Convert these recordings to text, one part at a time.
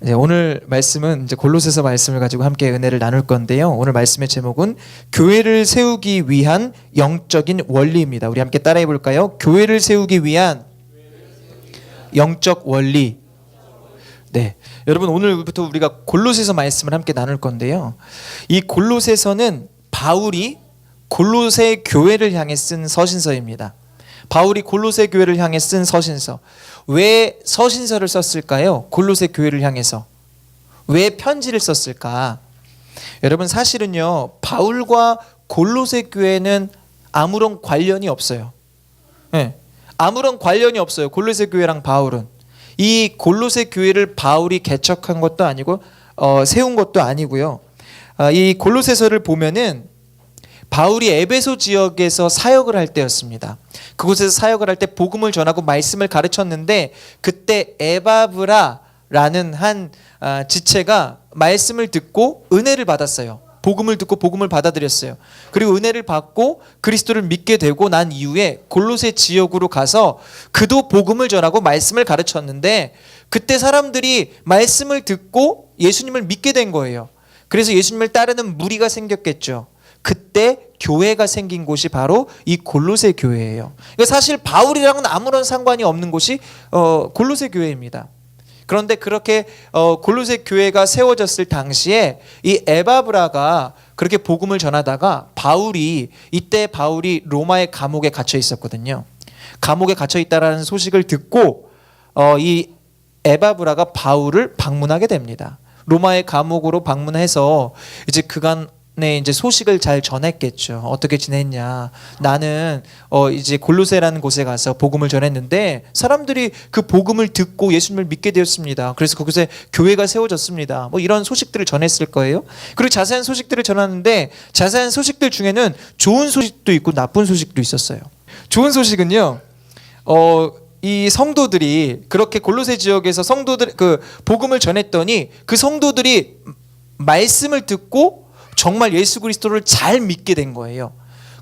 오늘 말씀은 이제 골로새서 말씀을 가지고 함께 은혜를 나눌 건데요. 오늘 말씀의 제목은 교회를 세우기 위한 영적인 원리입니다. 우리 함께 따라해 볼까요? 교회를 세우기 위한 영적 원리. 네, 여러분 오늘부터 우리가 골로새서 말씀을 함께 나눌 건데요. 이 골로새서는 바울이 골로새 교회를 향해 쓴 서신서입니다. 바울이 골로새 교회를 향해 쓴 서신서. 왜 서신서를 썼을까요? 골로새 교회를 향해서. 왜 편지를 썼을까? 여러분 사실은요, 바울과 골로새 교회는 아무런 관련이 없어요. 네, 아무런 관련이 없어요. 골로새 교회랑 바울은. 이 골로새 교회를 바울이 개척한 것도 아니고 세운 것도 아니고요. 이 골로새서를 보면은 바울이 에베소 지역에서 사역을 할 때였습니다. 그곳에서 사역을 할 때 복음을 전하고 말씀을 가르쳤는데 그때 에바브라라는 한 지체가 말씀을 듣고 은혜를 받았어요. 복음을 듣고 복음을 받아들였어요. 그리고 은혜를 받고 그리스도를 믿게 되고 난 이후에 골로새 지역으로 가서 그도 복음을 전하고 말씀을 가르쳤는데 그때 사람들이 말씀을 듣고 예수님을 믿게 된 거예요. 그래서 예수님을 따르는 무리가 생겼겠죠. 그때 교회가 생긴 곳이 바로 이 골로새 교회예요. 사실 바울이랑은 아무런 상관이 없는 곳이 골로새 교회입니다. 그런데 그렇게 골로새 교회가 세워졌을 당시에 이 에바브라가 그렇게 복음을 전하다가 이때 바울이 로마의 감옥에 갇혀 있었거든요. 감옥에 갇혀 있다라는 소식을 듣고 이 에바브라가 바울을 방문하게 됩니다. 로마의 감옥으로 방문해서 이제 그간의 이제 소식을 잘 전했겠죠. 어떻게 지냈냐? 나는 이제 골로새라는 곳에 가서 복음을 전했는데 사람들이 그 복음을 듣고 예수님을 믿게 되었습니다. 그래서 거기서 교회가 세워졌습니다. 뭐 이런 소식들을 전했을 거예요. 그리고 자세한 소식들을 전하는데 자세한 소식들 중에는 좋은 소식도 있고 나쁜 소식도 있었어요. 좋은 소식은요. 이 성도들이 그렇게 골로새 지역에서 성도들 그 복음을 전했더니 그 성도들이 말씀을 듣고 정말 예수 그리스도를 잘 믿게 된 거예요.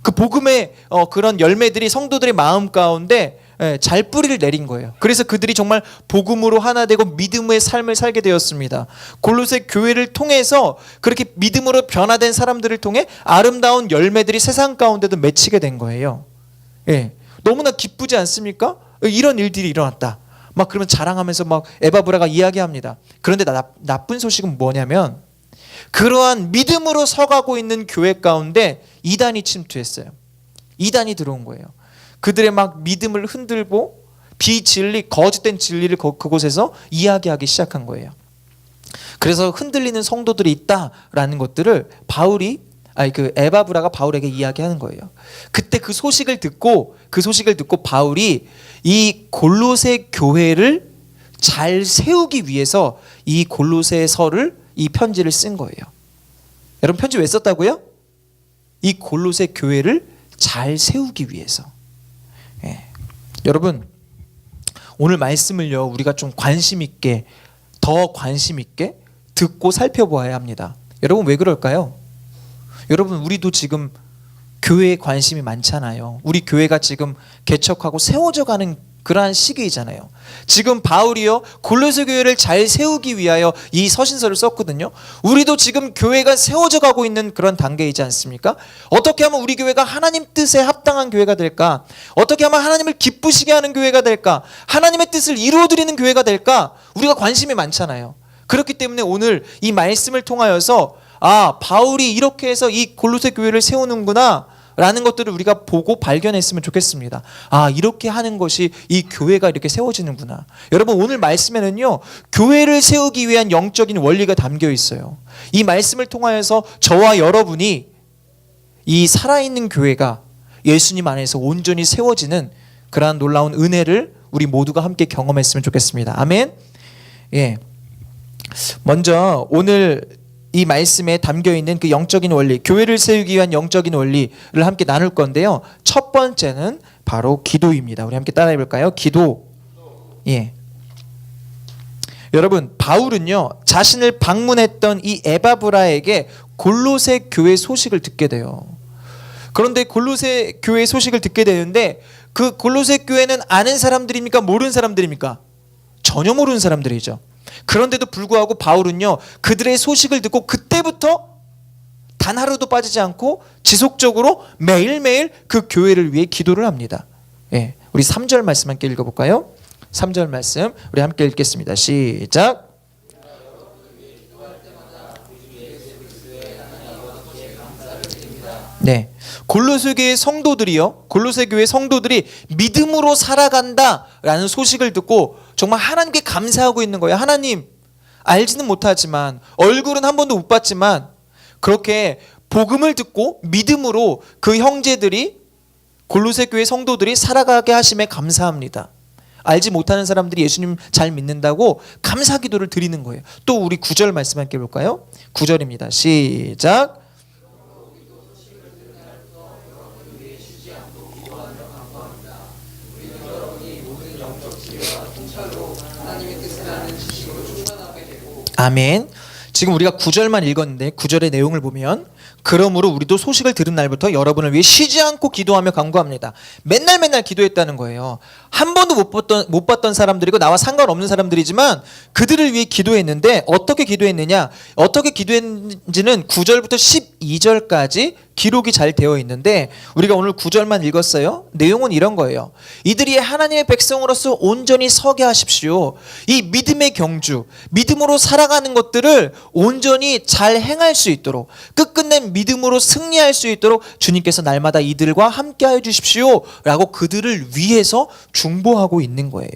그 복음의 그런 열매들이 성도들의 마음 가운데 잘 뿌리를 내린 거예요. 그래서 그들이 정말 복음으로 하나 되고 믿음의 삶을 살게 되었습니다. 골로새 교회를 통해서 그렇게 믿음으로 변화된 사람들을 통해 아름다운 열매들이 세상 가운데도 맺히게 된 거예요. 예, 너무나 기쁘지 않습니까? 이런 일들이 일어났다. 막 그러면 자랑하면서 막 에바브라가 이야기합니다. 그런데 나쁜 소식은 뭐냐면 그러한 믿음으로 서가고 있는 교회 가운데 이단이 침투했어요. 이단이 들어온 거예요. 그들의 막 믿음을 흔들고 비진리, 거짓된 진리를 그곳에서 이야기하기 시작한 거예요. 그래서 흔들리는 성도들이 있다라는 것들을 에바브라가 바울에게 이야기하는 거예요. 그때 그 소식을 듣고 바울이 이 골로새 교회를 잘 세우기 위해서 이 골로새서를 이 편지를 쓴 거예요. 여러분 편지 왜 썼다고요? 이 골로새 교회를 잘 세우기 위해서. 예. 여러분 오늘 말씀을요 우리가 좀 더 관심 있게 듣고 살펴보아야 합니다. 여러분 왜 그럴까요? 여러분 우리도 지금 교회에 관심이 많잖아요. 우리 교회가 지금 개척하고 세워져 가는 그러한 시기이잖아요. 지금 바울이요 골로새 교회를 잘 세우기 위하여 이 서신서를 썼거든요. 우리도 지금 교회가 세워져 가고 있는 그런 단계이지 않습니까? 어떻게 하면 우리 교회가 하나님 뜻에 합당한 교회가 될까? 어떻게 하면 하나님을 기쁘시게 하는 교회가 될까? 하나님의 뜻을 이루어드리는 교회가 될까? 우리가 관심이 많잖아요. 그렇기 때문에 오늘 이 말씀을 통하여서 바울이 이렇게 해서 이 골로새 교회를 세우는구나 라는 것들을 우리가 보고 발견했으면 좋겠습니다. 이렇게 하는 것이 이 교회가 이렇게 세워지는구나. 여러분 오늘 말씀에는요 교회를 세우기 위한 영적인 원리가 담겨 있어요. 이 말씀을 통하여서 저와 여러분이 이 살아있는 교회가 예수님 안에서 온전히 세워지는 그러한 놀라운 은혜를 우리 모두가 함께 경험했으면 좋겠습니다. 아멘. 예. 먼저 오늘 이 말씀에 담겨있는 그 영적인 원리, 교회를 세우기 위한 영적인 원리를 함께 나눌 건데요. 첫 번째는 바로 기도입니다. 우리 함께 따라해 볼까요? 기도. 예. 여러분 바울은요 자신을 방문했던 이 에바브라에게 골로새 교회 소식을 듣게 돼요. 그런데 골로새 교회 소식을 듣게 되는데 그 골로새 교회는 아는 사람들입니까? 모르는 사람들입니까? 전혀 모르는 사람들이죠. 그런데도 불구하고 바울은요, 그들의 소식을 듣고 그때부터 단 하루도 빠지지 않고 지속적으로 매일매일 그 교회를 위해 기도를 합니다. 예, 우리 3절 말씀 함께 읽어볼까요? 3절 말씀 우리 함께 읽겠습니다. 시작. 네, 골로새 교회 성도들이요, 골로새 교회 성도들이 믿음으로 살아간다라는 소식을 듣고 정말 하나님께 감사하고 있는 거예요. 하나님, 알지는 못하지만, 얼굴은 한 번도 못 봤지만, 그렇게 복음을 듣고 믿음으로 그 형제들이, 골로새 교회 성도들이 살아가게 하심에 감사합니다. 알지 못하는 사람들이 예수님 잘 믿는다고 감사 기도를 드리는 거예요. 또 우리 9절 말씀 함께 볼까요? 9절입니다. 시작. 아멘. 지금 우리가 9절만 읽었는데 9절의 내용을 보면, 그러므로 우리도 소식을 들은 날부터 여러분을 위해 쉬지 않고 기도하며 간구합니다. 맨날 기도했다는 거예요. 한 번도 못 봤던 사람들이고 나와 상관없는 사람들이지만 그들을 위해 기도했는데, 어떻게 기도했느냐, 어떻게 기도했는지는 9절부터 12절까지 기록이 잘 되어 있는데, 우리가 오늘 9절만 읽었어요. 내용은 이런 거예요. 이들이 하나님의 백성으로서 온전히 서게 하십시오. 이 믿음의 경주, 믿음으로 살아가는 것들을 온전히 잘 행할 수 있도록, 끝끝내 믿음으로 승리할 수 있도록 주님께서 날마다 이들과 함께하여 주십시오 라고 그들을 위해서 중보하고 있는 거예요.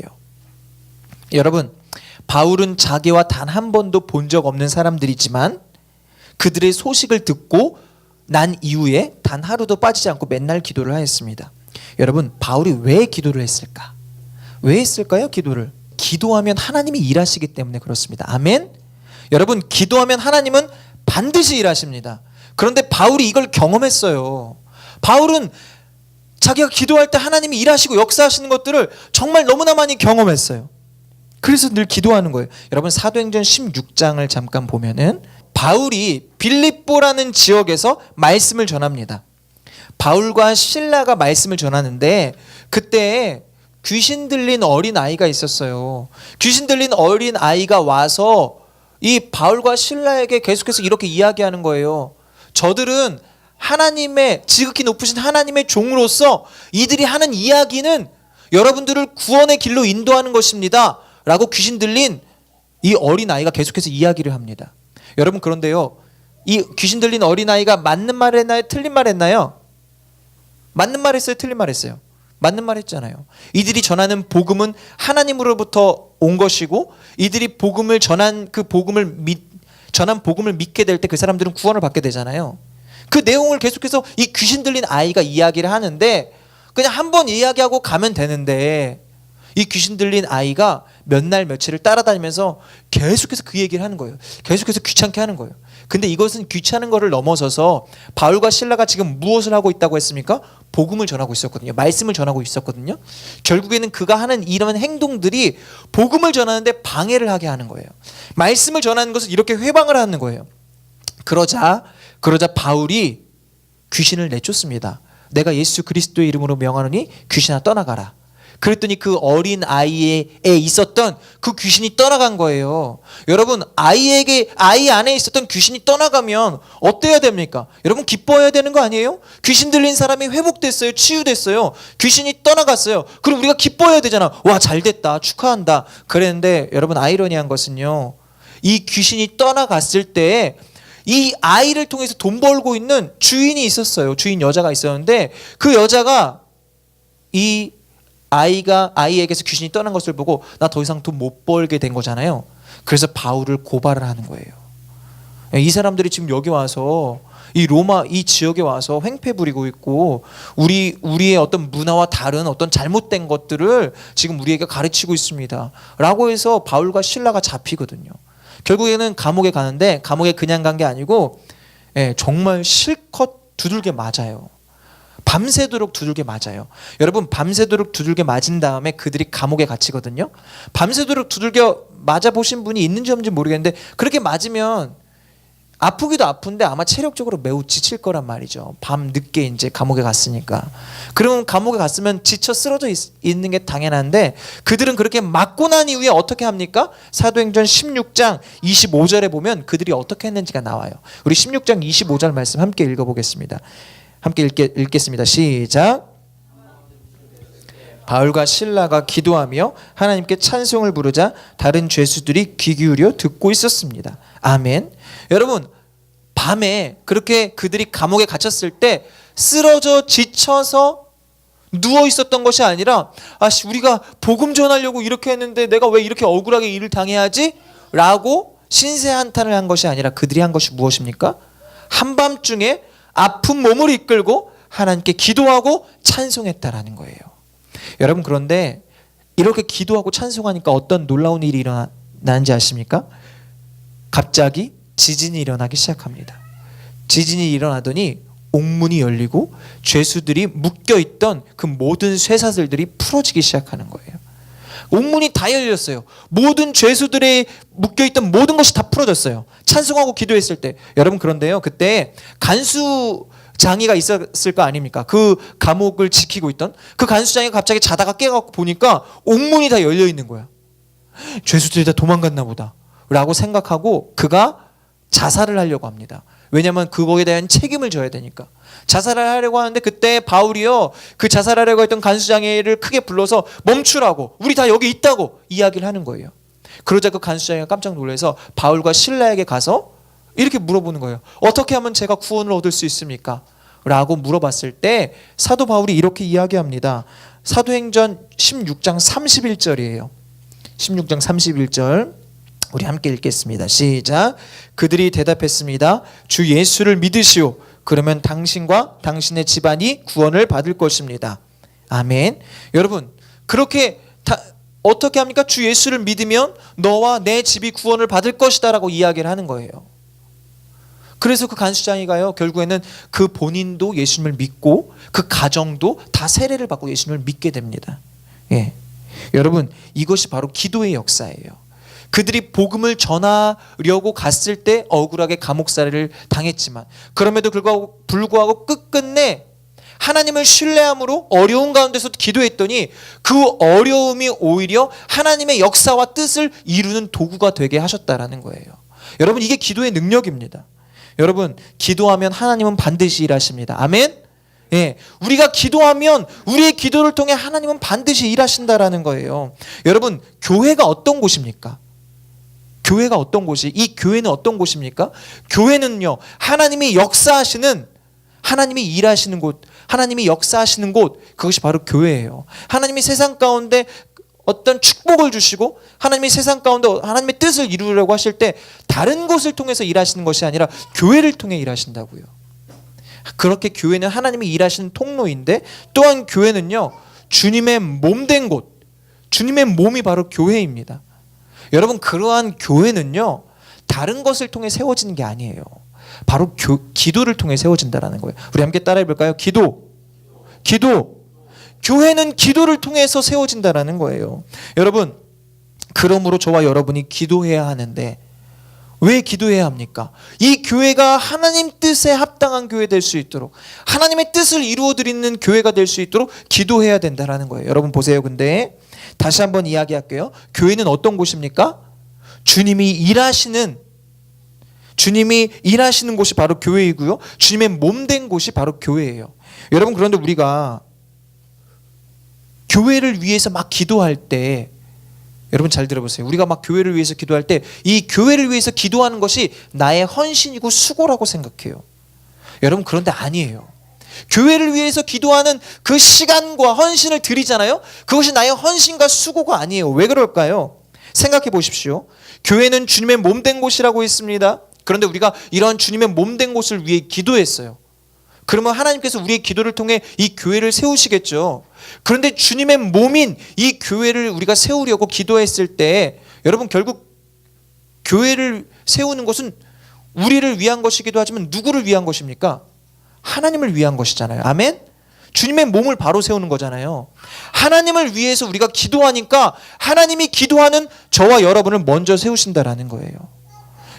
여러분, 바울은 자기와 단 한 번도 본 적 없는 사람들이지만 그들의 소식을 듣고 난 이후에 단 하루도 빠지지 않고 맨날 기도를 하였습니다. 여러분, 바울이 왜 기도를 했을까? 왜 했을까요? 기도를. 기도하면 하나님이 일하시기 때문에 그렇습니다. 아멘. 여러분, 기도하면 하나님은 반드시 일하십니다. 그런데 바울이 이걸 경험했어요. 바울은 자기가 기도할 때 하나님이 일하시고 역사하시는 것들을 정말 너무나 많이 경험했어요. 그래서 늘 기도하는 거예요. 여러분, 사도행전 16장을 잠깐 보면은 바울이 빌립보라는 지역에서 말씀을 전합니다. 바울과 실라가 말씀을 전하는데 그때 귀신 들린 어린 아이가 있었어요. 귀신 들린 어린 아이가 와서 이 바울과 실라에게 계속해서 이렇게 이야기하는 거예요. 저들은 하나님의, 지극히 높으신 하나님의 종으로서 이들이 하는 이야기는 여러분들을 구원의 길로 인도하는 것입니다 라고 귀신 들린 이 어린 아이가 계속해서 이야기를 합니다. 여러분, 그런데요, 이 귀신 들린 어린 아이가 맞는 말 했나요? 틀린 말 했나요? 맞는 말 했어요? 틀린 말 했어요? 맞는 말 했잖아요. 이들이 전하는 복음은 하나님으로부터 온 것이고, 이들이 복음을 전한 그 복음을 믿게 될 때 그 사람들은 구원을 받게 되잖아요. 그 내용을 계속해서 이 귀신 들린 아이가 이야기를 하는데, 그냥 한 번 이야기하고 가면 되는데 이 귀신 들린 아이가 몇 날 며칠을 따라다니면서 계속해서 그 얘기를 하는 거예요. 계속해서 귀찮게 하는 거예요. 근데 이것은 귀찮은 거를 넘어서서 바울과 실라가 지금 무엇을 하고 있다고 했습니까? 복음을 전하고 있었거든요. 말씀을 전하고 있었거든요. 결국에는 그가 하는 이런 행동들이 복음을 전하는데 방해를 하게 하는 거예요. 말씀을 전하는 것을 이렇게 회방을 하는 거예요. 그러자 바울이 귀신을 내쫓습니다. 내가 예수 그리스도의 이름으로 명하노니 귀신아 떠나가라. 그랬더니 그 어린 아이에 있었던 그 귀신이 떠나간 거예요. 여러분, 아이 안에 있었던 귀신이 떠나가면 어때야 됩니까? 여러분, 기뻐해야 되는 거 아니에요? 귀신 들린 사람이 회복됐어요. 치유됐어요. 귀신이 떠나갔어요. 그럼 우리가 기뻐해야 되잖아. 와, 잘됐다. 축하한다. 그랬는데 여러분, 아이러니한 것은요, 이 귀신이 떠나갔을 때 이 아이를 통해서 돈 벌고 있는 주인이 있었어요. 주인 여자가 있었는데 그 여자가 이 아이에게서 귀신이 떠난 것을 보고 나 더 이상 돈 못 벌게 된 거잖아요. 그래서 바울을 고발을 하는 거예요. 이 사람들이 지금 여기 와서 이 로마 이 지역에 와서 횡패 부리고 있고 우리의 어떤 문화와 다른 어떤 잘못된 것들을 지금 우리에게 가르치고 있습니다 라고 해서 바울과 실라가 잡히거든요. 결국에는 감옥에 가는데, 감옥에 그냥 간 게 아니고 정말 실컷 두들겨 맞아요. 밤새도록 두들겨 맞아요. 여러분, 밤새도록 두들겨 맞은 다음에 그들이 감옥에 갇히거든요. 밤새도록 두들겨 맞아 보신 분이 있는지 없는지 모르겠는데, 그렇게 맞으면 아프기도 아픈데 아마 체력적으로 매우 지칠 거란 말이죠. 밤 늦게 이제 감옥에 갔으니까. 그러면 감옥에 갔으면 지쳐 쓰러져 있는 게 당연한데 그들은 그렇게 맞고 난 이후에 어떻게 합니까? 사도행전 16장 25절에 보면 그들이 어떻게 했는지가 나와요. 우리 16장 25절 말씀 함께 읽어보겠습니다. 함께 읽겠습니다. 시작. 바울과 실라가 기도하며 하나님께 찬송을 부르자 다른 죄수들이 귀 기울여 듣고 있었습니다. 아멘. 여러분, 밤에 그렇게 그들이 감옥에 갇혔을 때 쓰러져 지쳐서 누워 있었던 것이 아니라 우리가 복음 전하려고 이렇게 했는데 내가 왜 이렇게 억울하게 일을 당해야지? 라고 신세한탄을 한 것이 아니라 그들이 한 것이 무엇입니까? 한밤중에 아픈 몸을 이끌고 하나님께 기도하고 찬송했다라는 거예요. 여러분, 그런데 이렇게 기도하고 찬송하니까 어떤 놀라운 일이 일어나는지 아십니까? 갑자기 지진이 일어나기 시작합니다. 지진이 일어나더니 옥문이 열리고 죄수들이 묶여있던 그 모든 쇠사슬들이 풀어지기 시작하는 거예요. 옥문이 다 열렸어요. 모든 죄수들이 묶여있던 모든 것이 다 풀어졌어요. 찬송하고 기도했을 때. 여러분, 그런데요, 그때 간수장이가 있었을 거 아닙니까? 그 감옥을 지키고 있던 그 간수장이가 갑자기 자다가 깨갖고 보니까 옥문이 다 열려있는 거야. 죄수들이 다 도망갔나 보다 라고 생각하고 그가 자살을 하려고 합니다. 왜냐하면 그거에 대한 책임을 져야 되니까. 자살을 하려고 하는데 그때 바울이요, 그 자살하려고 했던 간수장애를 크게 불러서 멈추라고, 우리 다 여기 있다고 이야기를 하는 거예요. 그러자 그 간수장애가 깜짝 놀라서 바울과 실라에게 가서 이렇게 물어보는 거예요. 어떻게 하면 제가 구원을 얻을 수 있습니까? 라고 물어봤을 때 사도 바울이 이렇게 이야기합니다. 사도행전 16장 31절이에요. 16장 31절 우리 함께 읽겠습니다. 시작. 그들이 대답했습니다. 주 예수를 믿으시오. 그러면 당신과 당신의 집안이 구원을 받을 것입니다. 아멘. 여러분, 그렇게 어떻게 합니까? 주 예수를 믿으면 너와 내 집이 구원을 받을 것이다 라고 이야기를 하는 거예요. 그래서 그 간수장이가요, 결국에는 그 본인도 예수님을 믿고 그 가정도 다 세례를 받고 예수님을 믿게 됩니다. 예. 여러분, 이것이 바로 기도의 역사예요. 그들이 복음을 전하려고 갔을 때 억울하게 감옥살이를 당했지만 그럼에도 불구하고 끝끝내 하나님을 신뢰함으로 어려운 가운데서도 기도했더니 그 어려움이 오히려 하나님의 역사와 뜻을 이루는 도구가 되게 하셨다라는 거예요. 여러분, 이게 기도의 능력입니다. 여러분, 기도하면 하나님은 반드시 일하십니다. 아멘. 예, 우리가 기도하면 우리의 기도를 통해 하나님은 반드시 일하신다라는 거예요. 여러분, 교회가 어떤 곳입니까? 교회가 어떤 곳이, 이 교회는 어떤 곳입니까? 교회는요, 하나님이 역사하시는, 하나님이 일하시는 곳, 하나님이 역사하시는 곳, 그것이 바로 교회예요. 하나님이 세상 가운데 어떤 축복을 주시고 하나님이 세상 가운데 하나님의 뜻을 이루려고 하실 때 다른 곳을 통해서 일하시는 것이 아니라 교회를 통해 일하신다고요. 그렇게 교회는 하나님이 일하시는 통로인데 또한 교회는요, 주님의 몸된 곳, 주님의 몸이 바로 교회입니다. 여러분, 그러한 교회는요, 다른 것을 통해 세워지는 게 아니에요. 바로 기도를 통해 세워진다라는 거예요. 우리 함께 따라해 볼까요? 기도. 교회는 기도를 통해서 세워진다라는 거예요. 여러분, 그러므로 저와 여러분이 기도해야 하는데 왜 기도해야 합니까? 이 교회가 하나님 뜻에 합당한 교회 될 수 있도록, 하나님의 뜻을 이루어드리는 교회가 될 수 있도록 기도해야 된다라는 거예요. 여러분 보세요. 근데 다시 한번 이야기할게요. 교회는 어떤 곳입니까? 주님이 일하시는 곳이 바로 교회이고요. 주님의 몸된 곳이 바로 교회예요. 여러분, 그런데 우리가 교회를 위해서 막 기도할 때, 여러분 잘 들어보세요. 우리가 막 교회를 위해서 기도할 때 이 교회를 위해서 기도하는 것이 나의 헌신이고 수고라고 생각해요. 여러분, 그런데 아니에요. 교회를 위해서 기도하는 그 시간과 헌신을 드리잖아요. 그것이 나의 헌신과 수고가 아니에요. 왜 그럴까요? 생각해 보십시오. 교회는 주님의 몸된 곳이라고 했습니다. 그런데 우리가 이런 주님의 몸된 곳을 위해 기도했어요. 그러면 하나님께서 우리의 기도를 통해 이 교회를 세우시겠죠. 그런데 주님의 몸인 이 교회를 우리가 세우려고 기도했을 때 여러분, 결국 교회를 세우는 것은 우리를 위한 것이기도 하지만 누구를 위한 것입니까? 하나님을 위한 것이잖아요. 아멘? 주님의 몸을 바로 세우는 거잖아요. 하나님을 위해서 우리가 기도하니까 하나님이 기도하는 저와 여러분을 먼저 세우신다라는 거예요.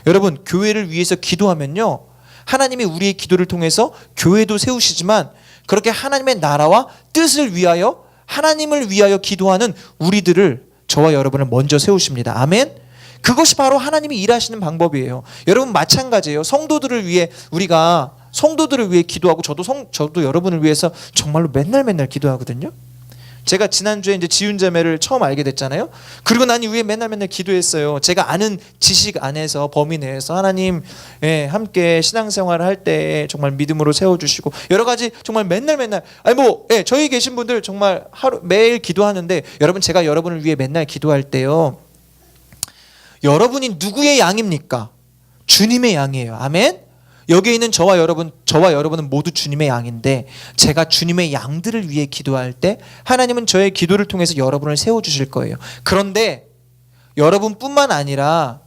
여러분, 교회를 위해서 기도하면요, 하나님이 우리의 기도를 통해서 교회도 세우시지만 그렇게 하나님의 나라와 뜻을 위하여, 하나님을 위하여 기도하는 우리들을, 저와 여러분을 먼저 세우십니다. 아멘. 그것이 바로 하나님이 일하시는 방법이에요. 여러분, 마찬가지예요. 성도들을 위해, 우리가 성도들을 위해 기도하고, 저도 여러분을 위해서 정말로 맨날 기도하거든요. 제가 지난주에 이제 지훈자매를 처음 알게 됐잖아요. 그리고 난 이후에 맨날 기도했어요. 제가 아는 지식 안에서, 범위 내에서 하나님, 함께 신앙생활을 할 때 정말 믿음으로 세워주시고, 여러 가지 정말 맨날 저희 계신 분들 정말 매일 기도하는데, 여러분, 제가 여러분을 위해 맨날 기도할 때요, 여러분이 누구의 양입니까? 주님의 양이에요. 아멘. 여기에 있는 저와 여러분은 모두 주님의 양인데, 제가 주님의 양들을 위해 기도할 때 하나님은 저의 기도를 통해서 여러분을 세워주실 거예요. 그런데 여러분뿐만 아니라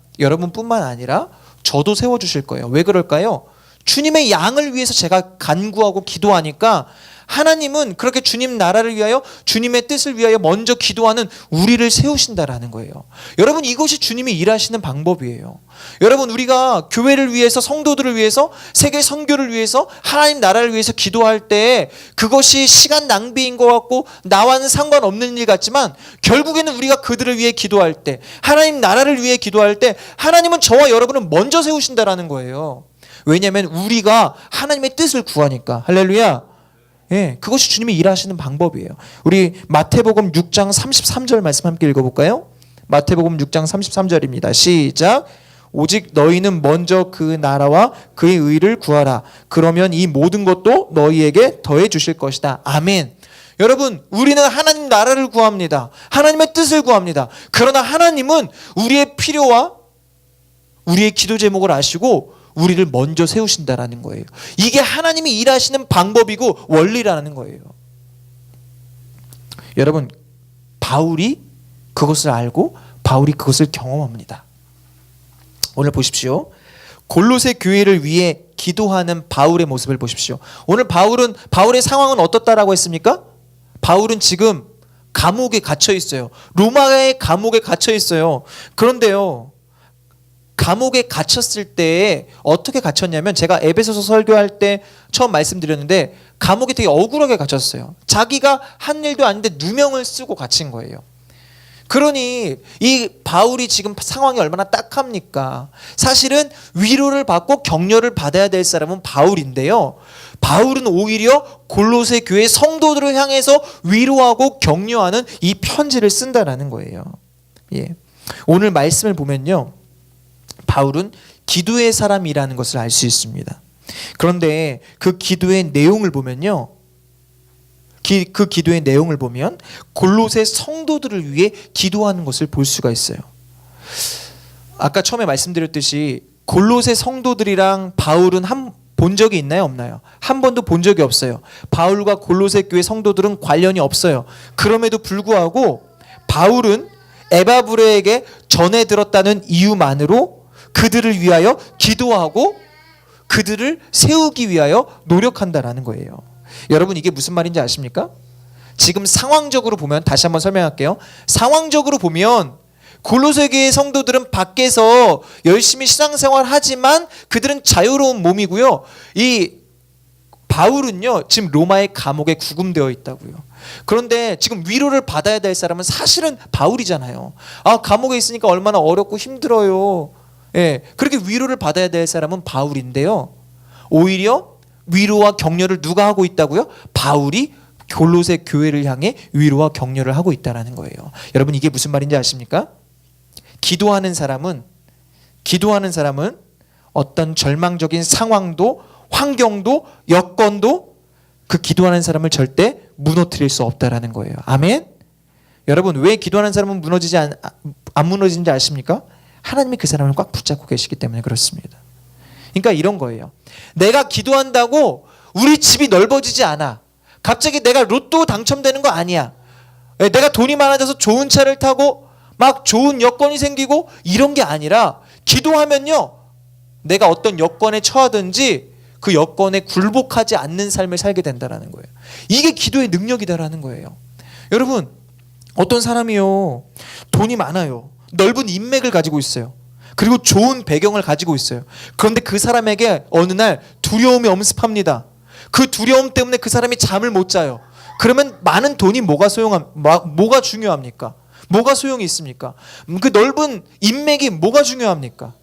저도 세워주실 거예요. 왜 그럴까요? 주님의 양을 위해서 제가 간구하고 기도하니까 하나님은 그렇게 주님 나라를 위하여, 주님의 뜻을 위하여 먼저 기도하는 우리를 세우신다라는 거예요. 여러분, 이것이 주님이 일하시는 방법이에요. 여러분, 우리가 교회를 위해서, 성도들을 위해서, 세계 선교를 위해서, 하나님 나라를 위해서 기도할 때 그것이 시간 낭비인 것 같고 나와는 상관없는 일 같지만, 결국에는 우리가 그들을 위해 기도할 때, 하나님 나라를 위해 기도할 때 하나님은 저와 여러분을 먼저 세우신다라는 거예요. 왜냐하면 우리가 하나님의 뜻을 구하니까. 할렐루야. 그것이 주님이 일하시는 방법이에요. 우리 마태복음 6장 33절 말씀 함께 읽어볼까요? 마태복음 6장 33절입니다. 시작. 오직 너희는 먼저 그 나라와 그의 의를 구하라. 그러면 이 모든 것도 너희에게 더해 주실 것이다. 아멘. 여러분, 우리는 하나님 나라를 구합니다. 하나님의 뜻을 구합니다. 그러나 하나님은 우리의 필요와 우리의 기도 제목을 아시고 우리를 먼저 세우신다라는 거예요. 이게 하나님이 일하시는 방법이고 원리라는 거예요. 여러분, 바울이 그것을 알고 바울이 그것을 경험합니다. 오늘 보십시오. 골로새 교회를 위해 기도하는 바울의 모습을 보십시오. 오늘 바울의 상황은 어떻다라고 했습니까? 바울은 지금 감옥에 갇혀 있어요. 로마의 감옥에 갇혀 있어요. 그런데요, 감옥에 갇혔을 때 어떻게 갇혔냐면, 제가 에베소서 설교할 때 처음 말씀드렸는데, 감옥에 되게 억울하게 갇혔어요. 자기가 한 일도 아닌데 누명을 쓰고 갇힌 거예요. 그러니 이 바울이 지금 상황이 얼마나 딱합니까? 사실은 위로를 받고 격려를 받아야 될 사람은 바울인데요, 바울은 오히려 골로새 교회 성도들을 향해서 위로하고 격려하는 이 편지를 쓴다라는 거예요. 오늘 말씀을 보면요, 바울은 기도의 사람이라는 것을 알 수 있습니다. 그런데 그 기도의 내용을 보면요, 그 기도의 내용을 보면 골로새 성도들을 위해 기도하는 것을 볼 수가 있어요. 아까 처음에 말씀드렸듯이 골로새 성도들이랑 바울은 본 적이 있나요, 없나요? 한 번도 본 적이 없어요. 바울과 골로새 교회 성도들은 관련이 없어요. 그럼에도 불구하고 바울은 에바브레에게 전해 들었다는 이유만으로 그들을 위하여 기도하고 그들을 세우기 위하여 노력한다라는 거예요. 여러분, 이게 무슨 말인지 아십니까? 지금 상황적으로 보면, 다시 한번 설명할게요. 상황적으로 보면 골로새 교회 성도들은 밖에서 열심히 신앙생활 하지만 그들은 자유로운 몸이고요, 이 바울은요 지금 로마의 감옥에 구금되어 있다고요. 그런데 지금 위로를 받아야 될 사람은 사실은 바울이잖아요. 감옥에 있으니까 얼마나 어렵고 힘들어요. 그렇게 위로를 받아야 될 사람은 바울인데요, 오히려 위로와 격려를 누가 하고 있다고요? 바울이 골로새 교회를 향해 위로와 격려를 하고 있다는 거예요. 여러분, 이게 무슨 말인지 아십니까? 기도하는 사람은 어떤 절망적인 상황도, 환경도, 여건도 그 기도하는 사람을 절대 무너뜨릴 수 없다라는 거예요. 아멘. 여러분, 왜 기도하는 사람은 안 무너지는지 아십니까? 하나님이 그 사람을 꽉 붙잡고 계시기 때문에 그렇습니다. 그러니까 이런 거예요. 내가 기도한다고 우리 집이 넓어지지 않아. 갑자기 내가 로또 당첨되는 거 아니야. 내가 돈이 많아져서 좋은 차를 타고 막 좋은 여건이 생기고 이런 게 아니라, 기도하면요, 내가 어떤 여건에 처하든지 그 여건에 굴복하지 않는 삶을 살게 된다는 거예요. 이게 기도의 능력이다라는 거예요. 여러분, 어떤 사람이요, 돈이 많아요. 넓은 인맥을 가지고 있어요. 그리고 좋은 배경을 가지고 있어요. 그런데 그 사람에게 어느 날 두려움이 엄습합니다. 그 두려움 때문에 그 사람이 잠을 못 자요. 그러면 많은 돈이 뭐가 중요합니까? 뭐가 소용이 있습니까? 그 넓은 인맥이 뭐가 중요합니까?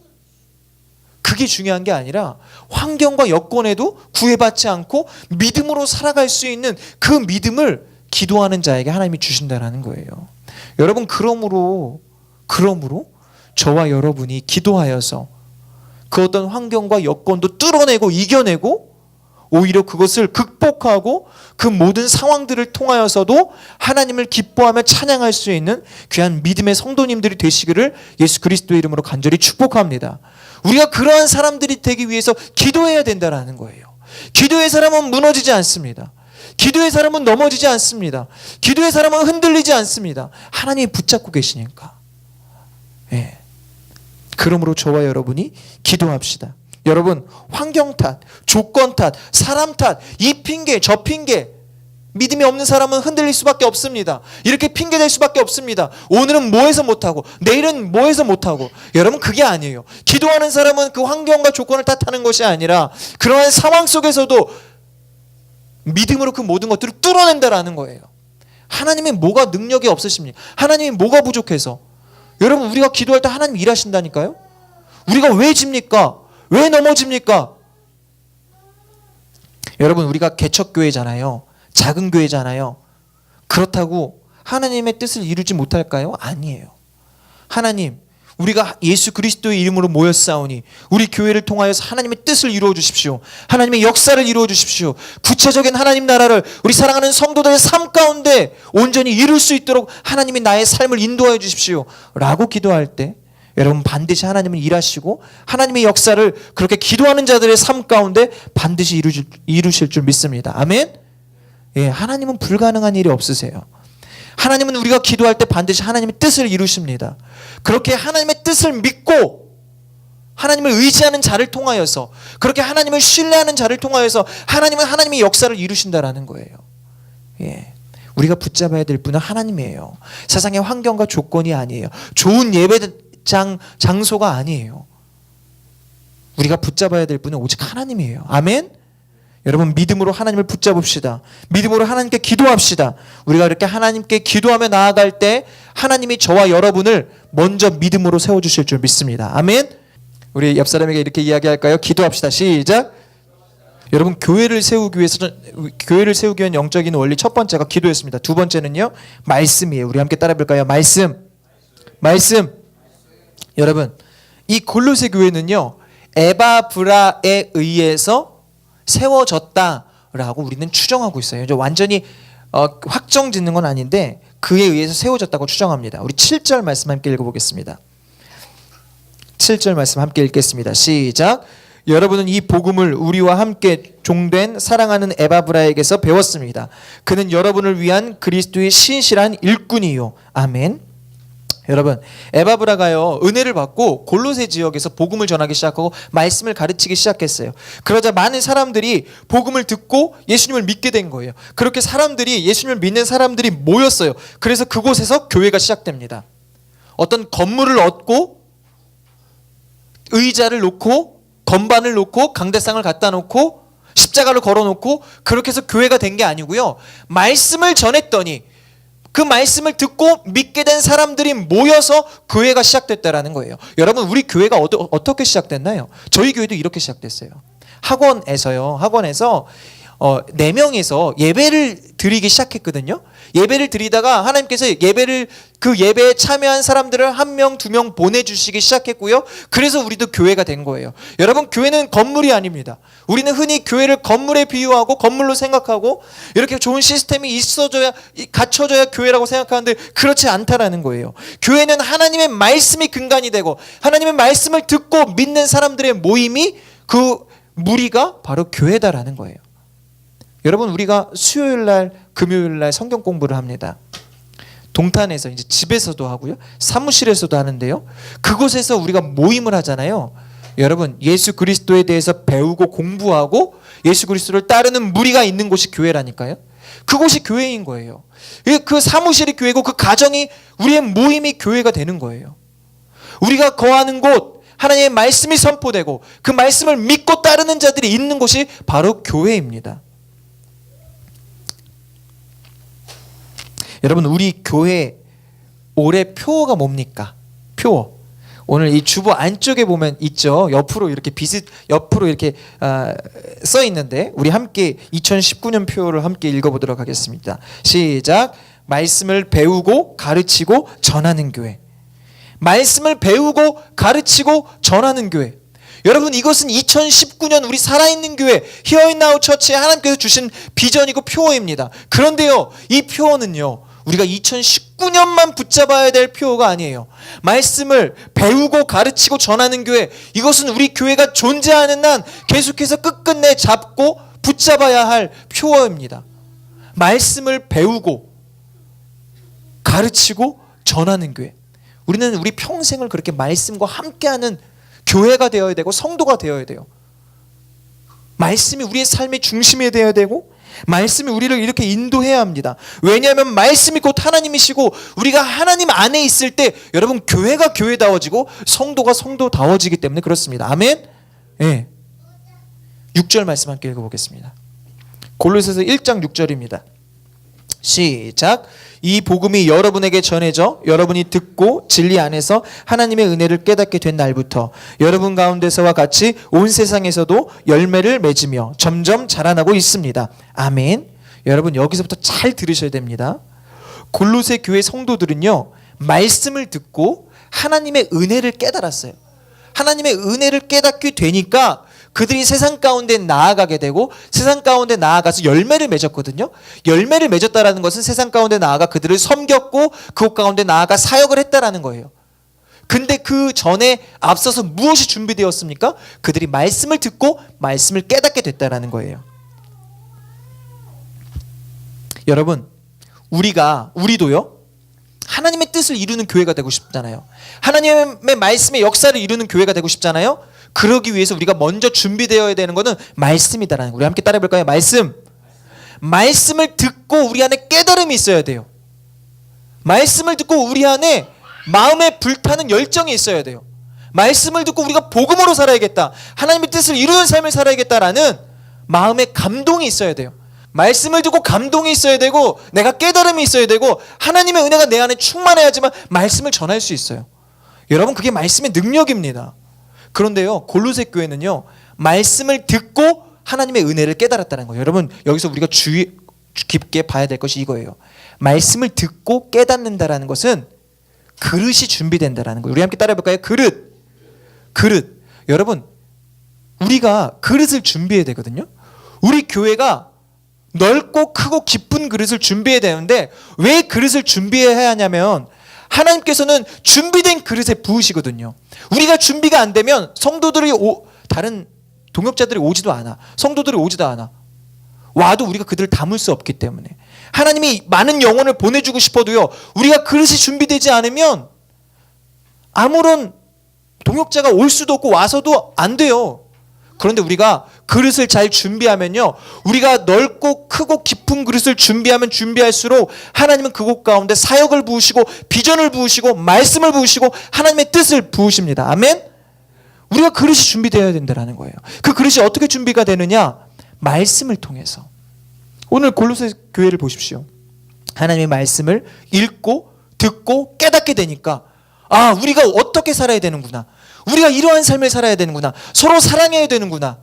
그게 중요한 게 아니라 환경과 여건에도 구애받지 않고 믿음으로 살아갈 수 있는 그 믿음을 기도하는 자에게 하나님이 주신다는 거예요. 여러분, 그러므로 저와 여러분이 기도하여서 그 어떤 환경과 여건도 뚫어내고 이겨내고 오히려 그것을 극복하고 그 모든 상황들을 통하여서도 하나님을 기뻐하며 찬양할 수 있는 귀한 믿음의 성도님들이 되시기를 예수 그리스도의 이름으로 간절히 축복합니다. 우리가 그러한 사람들이 되기 위해서 기도해야 된다는 거예요. 기도의 사람은 무너지지 않습니다. 기도의 사람은 넘어지지 않습니다. 기도의 사람은 흔들리지 않습니다. 하나님이 붙잡고 계시니까. 예. 그러므로 저와 여러분이 기도합시다. 여러분, 환경 탓, 조건 탓, 사람 탓, 이 핑계, 저 핑계, 믿음이 없는 사람은 흔들릴 수밖에 없습니다. 이렇게 핑계댈 수밖에 없습니다. 오늘은 뭐 해서 못하고, 내일은 뭐 해서 못하고. 여러분, 그게 아니에요. 기도하는 사람은 그 환경과 조건을 탓하는 것이 아니라 그러한 상황 속에서도 믿음으로 그 모든 것들을 뚫어낸다라는 거예요. 하나님이 뭐가 능력이 없으십니까? 하나님이 뭐가 부족해서? 여러분, 우리가 기도할 때 하나님 일하신다니까요? 우리가 왜 집니까? 왜 넘어집니까? 여러분, 우리가 개척교회잖아요. 작은 교회잖아요. 그렇다고 하나님의 뜻을 이루지 못할까요? 아니에요. 하나님, 우리가 예수 그리스도의 이름으로 모였사오니 우리 교회를 통하여서 하나님의 뜻을 이루어 주십시오. 하나님의 역사를 이루어 주십시오. 구체적인 하나님 나라를 우리 사랑하는 성도들의 삶 가운데 온전히 이룰 수 있도록 하나님이 나의 삶을 인도하여 주십시오 라고 기도할 때 여러분, 반드시 하나님은 일하시고 하나님의 역사를 그렇게 기도하는 자들의 삶 가운데 반드시 이루실 줄 믿습니다. 아멘. 예, 하나님은 불가능한 일이 없으세요. 하나님은 우리가 기도할 때 반드시 하나님의 뜻을 이루십니다. 그렇게 하나님의 뜻을 믿고 하나님을 의지하는 자를 통하여서, 그렇게 하나님을 신뢰하는 자를 통하여서 하나님은 하나님의 역사를 이루신다라는 거예요. 예. 우리가 붙잡아야 될 분은 하나님이에요. 세상의 환경과 조건이 아니에요. 좋은 장소가 아니에요. 우리가 붙잡아야 될 분은 오직 하나님이에요. 아멘. 여러분, 믿음으로 하나님을 붙잡읍시다. 믿음으로 하나님께 기도합시다. 우리가 이렇게 하나님께 기도하며 나아갈 때 하나님이 저와 여러분을 먼저 믿음으로 세워주실 줄 믿습니다. 아멘. 우리 옆 사람에게 이렇게 이야기할까요? 기도합시다. 시작. 여러분, 교회를 세우기 위한 영적인 원리 첫 번째가 기도였습니다. 두 번째는요, 말씀이에요. 우리 함께 따라해볼까요? 말씀. 여러분, 이 골로새 교회는요, 에바브라에 의해서 세워졌다라고 우리는 추정하고 있어요. 이제 완전히 확정 짓는 건 아닌데 그에 의해서 세워졌다고 추정합니다. 우리 7절 말씀 함께 읽어보겠습니다. 7절 말씀 함께 읽겠습니다. 시작. 여러분은 이 복음을 우리와 함께 종된 사랑하는 에바브라에게서 배웠습니다. 그는 여러분을 위한 그리스도의 신실한 일꾼이요. 아멘. 여러분, 에바브라가요, 은혜를 받고 골로새 지역에서 복음을 전하기 시작하고 말씀을 가르치기 시작했어요. 그러자 많은 사람들이 복음을 듣고 예수님을 믿게 된 거예요. 그렇게 예수님을 믿는 사람들이 모였어요. 그래서 그곳에서 교회가 시작됩니다. 어떤 건물을 얻고 의자를 놓고 건반을 놓고 강대상을 갖다 놓고 십자가를 걸어놓고 그렇게 해서 교회가 된 게 아니고요, 말씀을 전했더니 그 말씀을 듣고 믿게 된 사람들이 모여서 교회가 시작됐다라는 거예요. 여러분, 우리 교회가 어떻게 시작됐나요? 저희 교회도 이렇게 시작됐어요. 학원에서 4명에서 예배를 드리기 시작했거든요. 예배를 드리다가 하나님께서 그 예배에 참여한 사람들을 1명, 2명 보내주시기 시작했고요. 그래서 우리도 교회가 된 거예요. 여러분, 교회는 건물이 아닙니다. 우리는 흔히 교회를 건물에 비유하고 건물로 생각하고 이렇게 좋은 시스템이 갖춰져야 교회라고 생각하는데 그렇지 않다라는 거예요. 교회는 하나님의 말씀이 근간이 되고 하나님의 말씀을 듣고 믿는 사람들의 모임이, 그 무리가 바로 교회다라는 거예요. 여러분, 우리가 수요일날, 금요일날 성경 공부를 합니다. 동탄에서 이제 집에서도 하고요, 사무실에서도 하는데요. 그곳에서 우리가 모임을 하잖아요. 여러분, 예수 그리스도에 대해서 배우고 공부하고 예수 그리스도를 따르는 무리가 있는 곳이 교회라니까요. 그곳이 교회인 거예요. 그 사무실이 교회고 그 가정이, 우리의 모임이 교회가 되는 거예요. 우리가 거하는 곳, 하나님의 말씀이 선포되고 그 말씀을 믿고 따르는 자들이 있는 곳이 바로 교회입니다. 여러분, 우리 교회 올해 표어가 뭡니까? 표어. 오늘 이 주보 안쪽에 보면 있죠. 옆으로 이렇게 옆으로 이렇게 써 있는데 우리 함께 2019년 표어를 함께 읽어보도록 하겠습니다. 시작. 말씀을 배우고 가르치고 전하는 교회. 말씀을 배우고 가르치고 전하는 교회. 여러분, 이것은 2019년 우리 살아있는 교회 히어인나우 처치에 하나님께서 주신 비전이고 표어입니다. 그런데요, 이 표어는요, 우리가 2019년만 붙잡아야 될 표어가 아니에요. 말씀을 배우고 가르치고 전하는 교회, 이것은 우리 교회가 존재하는 한 계속해서 끝끝내 잡고 붙잡아야 할 표어입니다. 말씀을 배우고 가르치고 전하는 교회. 우리는 우리 평생을 그렇게 말씀과 함께하는 교회가 되어야 되고 성도가 되어야 돼요. 말씀이 우리의 삶의 중심이 되어야 되고 말씀이 우리를 이렇게 인도해야 합니다. 왜냐하면 말씀이 곧 하나님이시고 우리가 하나님 안에 있을 때 여러분 교회가 교회다워지고 성도가 성도다워지기 때문에 그렇습니다. 아멘. 네. 6절 말씀 함께 읽어보겠습니다. 골로새서 1장 6절입니다. 시작. 이 복음이 여러분에게 전해져 여러분이 듣고 진리 안에서 하나님의 은혜를 깨닫게 된 날부터 여러분 가운데서와 같이 온 세상에서도 열매를 맺으며 점점 자라나고 있습니다. 아멘. 여러분, 여기서부터 잘 들으셔야 됩니다. 골로새 교회 성도들은요, 말씀을 듣고 하나님의 은혜를 깨달았어요. 하나님의 은혜를 깨닫게 되니까 그들이 세상 가운데 나아가게 되고 세상 가운데 나아가서 열매를 맺었거든요. 열매를 맺었다라는 것은 세상 가운데 나아가 그들을 섬겼고 그곳 가운데 나아가 사역을 했다라는 거예요. 근데 그 전에 앞서서 무엇이 준비되었습니까? 그들이 말씀을 듣고 말씀을 깨닫게 됐다라는 거예요. 여러분, 우리도요, 하나님의 뜻을 이루는 교회가 되고 싶잖아요. 하나님의 말씀의 역사를 이루는 교회가 되고 싶잖아요. 그러기 위해서 우리가 먼저 준비되어야 되는 것은 말씀이다라는 거. 우리 함께 따라해 볼까요? 말씀을 듣고 우리 안에 깨달음이 있어야 돼요. 말씀을 듣고 우리 안에 마음에 불타는 열정이 있어야 돼요. 말씀을 듣고 우리가 복음으로 살아야겠다, 하나님의 뜻을 이루는 삶을 살아야겠다라는 마음의 감동이 있어야 돼요. 말씀을 듣고 감동이 있어야 되고 내가 깨달음이 있어야 되고 하나님의 은혜가 내 안에 충만해야지만 말씀을 전할 수 있어요. 여러분, 그게 말씀의 능력입니다. 그런데요, 골로새 교회는요, 말씀을 듣고 하나님의 은혜를 깨달았다는 거예요. 여러분, 여기서 우리가 주의 깊게 봐야 될 것이 이거예요. 말씀을 듣고 깨닫는다라는 것은 그릇이 준비된다라는 거예요. 우리 함께 따라해 볼까요? 그릇. 여러분, 우리가 그릇을 준비해야 되거든요. 우리 교회가 넓고 크고 깊은 그릇을 준비해야 되는데 왜 그릇을 준비해야 하냐면 하나님께서는 준비된 그릇에 부으시거든요. 우리가 준비가 안 되면 성도들이 다른 동역자들이 오지도 않아. 성도들이 오지도 않아. 와도 우리가 그들을 담을 수 없기 때문에 하나님이 많은 영혼을 보내주고 싶어도요, 우리가 그릇이 준비되지 않으면 아무런 동역자가 올 수도 없고 와서도 안 돼요. 그런데 우리가 그릇을 잘 준비하면요, 우리가 넓고 크고 깊은 그릇을 준비하면 준비할수록 하나님은 그곳 가운데 사역을 부으시고 비전을 부으시고 말씀을 부으시고 하나님의 뜻을 부으십니다. 아멘. 우리가 그릇이 준비되어야 된다는 거예요. 그 그릇이 어떻게 준비가 되느냐? 말씀을 통해서. 오늘 골로새 교회를 보십시오. 하나님의 말씀을 읽고 듣고 깨닫게 되니까 우리가 어떻게 살아야 되는구나, 우리가 이러한 삶을 살아야 되는구나, 서로 사랑해야 되는구나,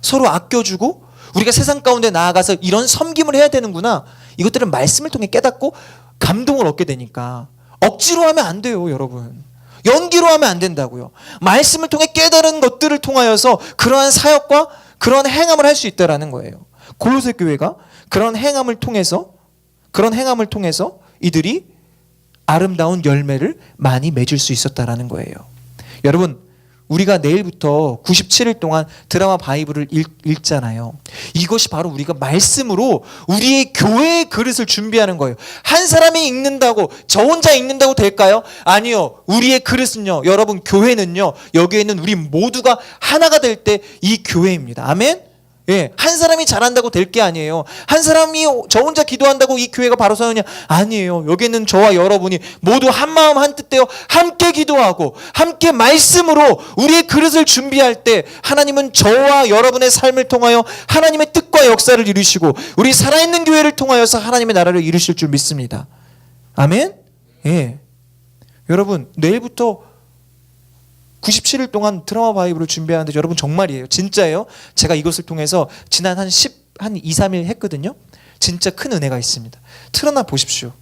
서로 아껴주고 우리가 세상 가운데 나아가서 이런 섬김을 해야 되는구나, 이것들을 말씀을 통해 깨닫고 감동을 얻게 되니까 억지로 하면 안 돼요. 여러분, 연기로 하면 안 된다고요. 말씀을 통해 깨달은 것들을 통하여서 그러한 사역과 그런 행함을 할 수 있다라는 거예요. 골로새 교회가 그런 행함을 통해서 이들이 아름다운 열매를 많이 맺을 수 있었다라는 거예요. 여러분, 우리가 내일부터 97일 동안 드라마 바이블을 읽잖아요. 이것이 바로 우리가 말씀으로 우리의 교회의 그릇을 준비하는 거예요. 한 사람이 읽는다고, 저 혼자 읽는다고 될까요? 아니요. 우리의 그릇은요, 여러분, 교회는요, 여기에 있는 우리 모두가 하나가 될 때 이 교회입니다. 아멘. 예, 한 사람이 잘한다고 될 게 아니에요. 한 사람이 저 혼자 기도한다고 이 교회가 바로 서느냐? 아니에요. 여기는 저와 여러분이 모두 한 마음 한 뜻되어 함께 기도하고 함께 말씀으로 우리의 그릇을 준비할 때 하나님은 저와 여러분의 삶을 통하여 하나님의 뜻과 역사를 이루시고 우리 살아있는 교회를 통하여서 하나님의 나라를 이루실 줄 믿습니다. 아멘? 예. 여러분, 내일부터 97일 동안 드라마 바이블을 준비하는데 여러분 정말이에요. 진짜예요. 제가 이것을 통해서 지난 한 2, 3일 했거든요. 진짜 큰 은혜가 있습니다. 틀어놔 보십시오.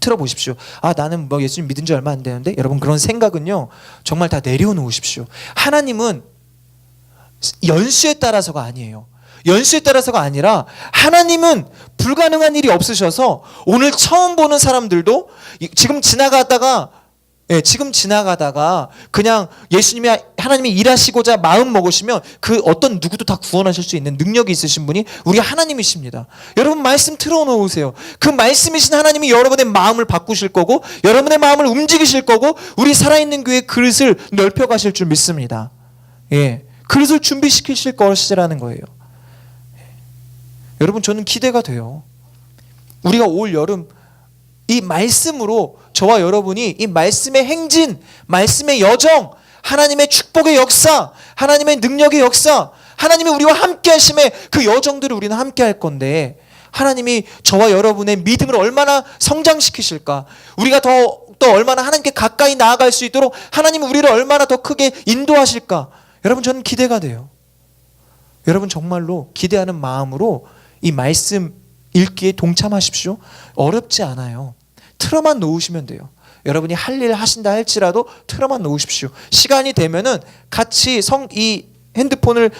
틀어보십시오. 아, 나는 뭐 예수님 믿은 지 얼마 안 되는데? 여러분 그런 생각은요. 정말 다 내려놓으십시오. 하나님은 연수에 따라서가 아니에요. 연수에 따라서가 아니라 하나님은 불가능한 일이 없으셔서 오늘 처음 보는 사람들도 지금 지나가다가 그냥 예수님이 하나님이 일하시고자 마음 먹으시면 그 어떤 누구도 다 구원하실 수 있는 능력이 있으신 분이 우리 하나님이십니다. 여러분 말씀 틀어놓으세요. 그 말씀이신 하나님이 여러분의 마음을 바꾸실 거고 여러분의 마음을 움직이실 거고 우리 살아있는 교회의 그릇을 넓혀가실 줄 믿습니다. 예, 그릇을 준비시키실 것이라는 거예요. 여러분 저는 기대가 돼요. 우리가 올 여름 이 말씀으로 저와 여러분이 이 말씀의 행진, 말씀의 여정, 하나님의 축복의 역사, 하나님의 능력의 역사, 하나님이 우리와 함께 하심의 그 여정들을 우리는 함께 할 건데 하나님이 저와 여러분의 믿음을 얼마나 성장시키실까? 우리가 또 얼마나 하나님께 가까이 나아갈 수 있도록 하나님이 우리를 얼마나 더 크게 인도하실까? 여러분 저는 기대가 돼요. 여러분 정말로 기대하는 마음으로 이 말씀 읽기에 동참하십시오. 어렵지 않아요. 틀어만 놓으시면 돼요. 여러분이 할 일 하신다 할지라도 틀어만 놓으십시오. 시간이 되면은 같이 이 핸드폰을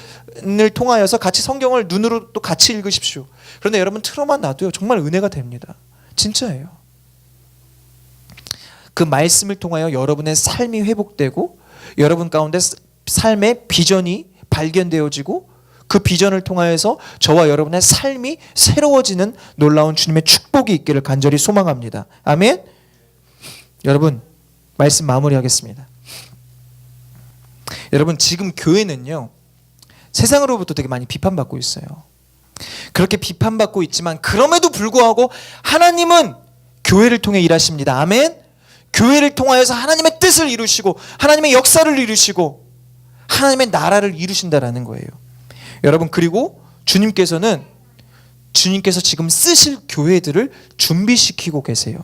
통하여서 같이 성경을 눈으로 또 같이 읽으십시오. 그런데 여러분 틀어만 놔도요 정말 은혜가 됩니다. 진짜예요. 그 말씀을 통하여 여러분의 삶이 회복되고 여러분 가운데 삶의 비전이 발견되어지고 그 비전을 통하여서 저와 여러분의 삶이 새로워지는 놀라운 주님의 축복이 있기를 간절히 소망합니다. 아멘. 여러분 말씀 마무리하겠습니다. 여러분 지금 교회는요 세상으로부터 되게 많이 비판받고 있어요. 그렇게 비판받고 있지만 그럼에도 불구하고 하나님은 교회를 통해 일하십니다. 아멘. 교회를 통하여서 하나님의 뜻을 이루시고 하나님의 역사를 이루시고 하나님의 나라를 이루신다라는 거예요. 여러분 그리고 주님께서 지금 쓰실 교회들을 준비시키고 계세요.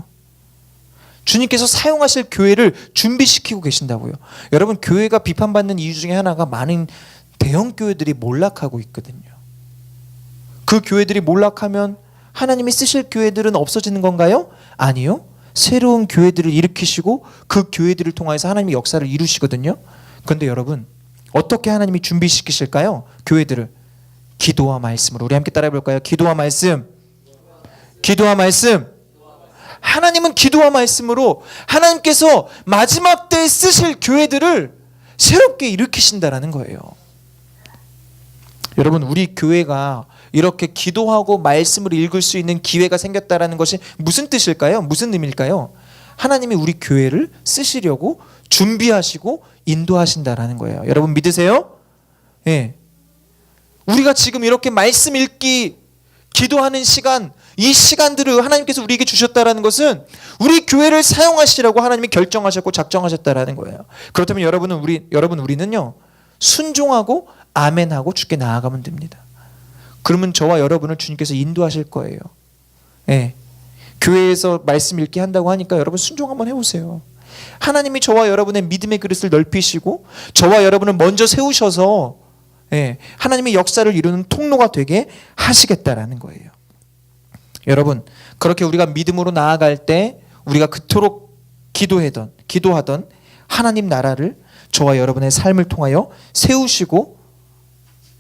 주님께서 사용하실 교회를 준비시키고 계신다고요. 여러분 교회가 비판받는 이유 중에 하나가 많은 대형 교회들이 몰락하고 있거든요. 그 교회들이 몰락하면 하나님이 쓰실 교회들은 없어지는 건가요? 아니요. 새로운 교회들을 일으키시고 그 교회들을 통해서 하나님이 역사를 이루시거든요. 그런데 여러분 어떻게 하나님이 준비시키실까요? 교회들을 기도와 말씀으로. 우리 함께 따라해 볼까요? 기도와 말씀. 기도와 말씀. 하나님은 기도와 말씀으로 하나님께서 마지막 때에 쓰실 교회들을 새롭게 일으키신다라는 거예요. 여러분 우리 교회가 이렇게 기도하고 말씀을 읽을 수 있는 기회가 생겼다라는 것이 무슨 뜻일까요? 무슨 의미일까요? 하나님이 우리 교회를 쓰시려고 준비하시고 인도하신다라는 거예요. 여러분 믿으세요? 예. 우리가 지금 이렇게 말씀 읽기, 기도하는 시간, 이 시간들을 하나님께서 우리에게 주셨다라는 것은 우리 교회를 사용하시라고 하나님이 결정하셨고 작정하셨다라는 거예요. 그렇다면 우리는요 순종하고 아멘하고 주께 나아가면 됩니다. 그러면 저와 여러분을 주님께서 인도하실 거예요. 예. 교회에서 말씀 읽기 한다고 하니까 여러분 순종 한번 해보세요. 하나님이 저와 여러분의 믿음의 그릇을 넓히시고 저와 여러분을 먼저 세우셔서 하나님의 역사를 이루는 통로가 되게 하시겠다라는 거예요. 여러분 그렇게 우리가 믿음으로 나아갈 때 우리가 그토록 기도하던 하나님 나라를 저와 여러분의 삶을 통하여 세우시고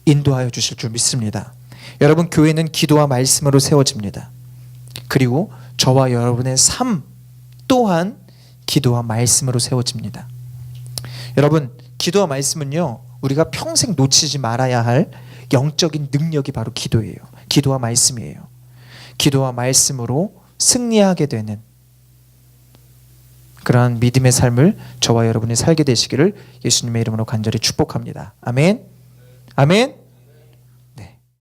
인도하여 주실 줄 믿습니다. 여러분 교회는 기도와 말씀으로 세워집니다. 그리고 저와 여러분의 삶 또한 기도와 말씀으로 세워집니다. 여러분 기도와 말씀은요 우리가 평생 놓치지 말아야 할 영적인 능력이 바로 기도예요. 기도와 말씀이에요. 기도와 말씀으로 승리하게 되는 그러한 믿음의 삶을 저와 여러분이 살게 되시기를 예수님의 이름으로 간절히 축복합니다. 아멘. 아멘.